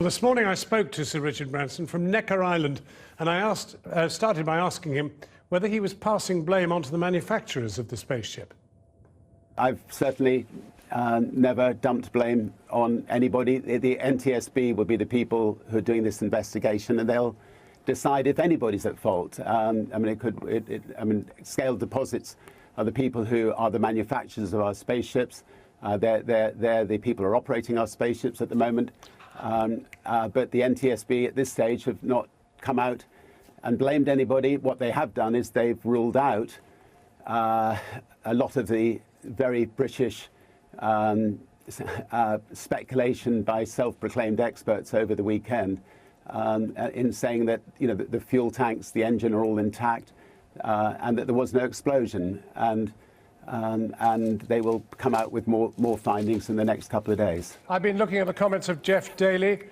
This morning I spoke to Sir Richard Branson from Necker Island, and I started by asking him whether he was passing blame onto the manufacturers of the spaceship. I've certainly never dumped blame on anybody. The NTSB will be the people who are doing this investigation, and they'll decide if anybody's at fault. Scaled deposits are the people who are the manufacturers of our spaceships. They're the people who are operating our spaceships at the moment. But the NTSB at this stage have not come out and blamed anybody. What they have done is they've ruled out a lot of the very British speculation by self-proclaimed experts over the weekend in saying that the fuel tanks, the engine are all intact, and that there was no explosion. And they will come out with more findings in the next couple of days. I've been looking at the comments of Jeff Daly,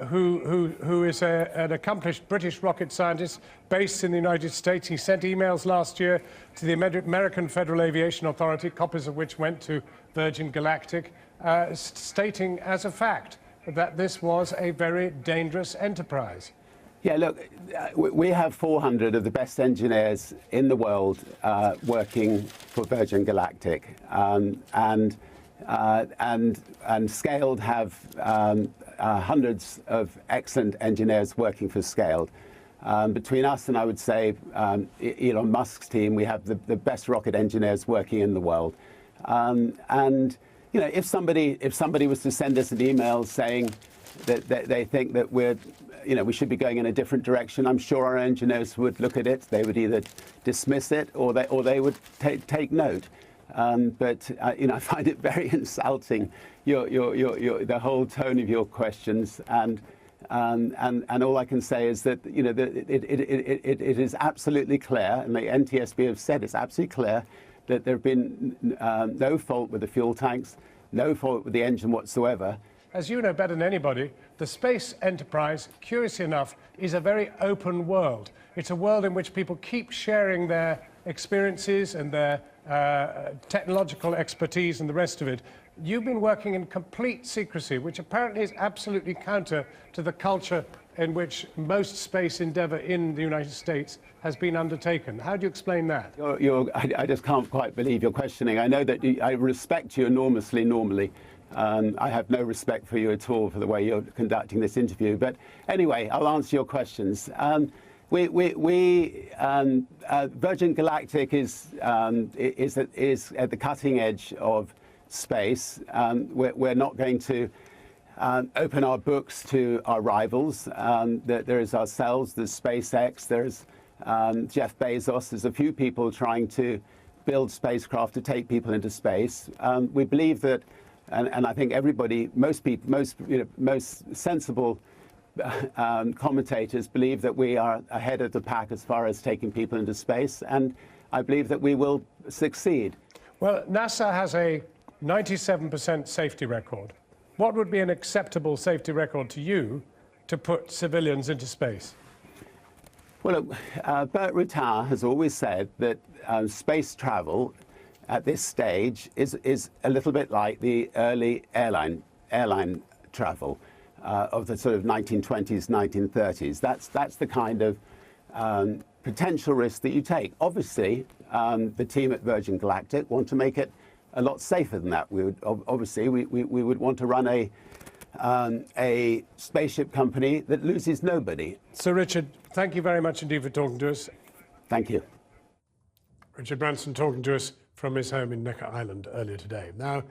who is an accomplished British rocket scientist based in the United States. He sent emails last year to the American Federal Aviation Authority, copies of which went to Virgin Galactic, stating as a fact that this was a very dangerous enterprise. Yeah, look, we have 400 of the best engineers in the world working for Virgin Galactic, and Scaled have hundreds of excellent engineers working for Scaled. Between us and I would say Elon Musk's team, we have the best rocket engineers working in the world. And if somebody was to send us an email saying that they think that we should be going in a different direction, I'm sure our engineers would look at it. They would either dismiss it or they would take note. But I find it very insulting, the whole tone of your questions, and all I can say is that it is absolutely clear, and the NTSB have said it's absolutely clear that there have been no fault with the fuel tanks, no fault with the engine whatsoever. As you know better than anybody, the space enterprise, curiously enough, is a very open world. It's a world in which people keep sharing their experiences and their technological expertise and the rest of it. You've been working in complete secrecy, which apparently is absolutely counter to the culture in which most space endeavor in the United States has been undertaken. How do you explain that? I just can't quite believe your questioning. I know that I respect you enormously normally. I have no respect for you at all for the way you're conducting this interview. But anyway, I'll answer your questions. Virgin Galactic is at the cutting edge of space. We're not going to open our books to our rivals. There is ourselves, there's SpaceX, there's Jeff Bezos. There's a few people trying to build spacecraft to take people into space. We believe that. And I think everybody, most sensible commentators believe that we are ahead of the pack as far as taking people into space, and I believe that we will succeed. Well, NASA has a 97% safety record. What would be an acceptable safety record to you to put civilians into space? Well, look, Burt Rutan has always said that space travel at this stage is a little bit like the early airline travel of the sort of 1920s, 1930s. That's the kind of potential risk that you take. Obviously, the team at Virgin Galactic want to make it a lot safer than that. We would want to run a spaceship company that loses nobody. Sir Richard, thank you very much indeed for talking to us. Thank you. Richard Branson talking to us from his home in Necker Island earlier today. Now,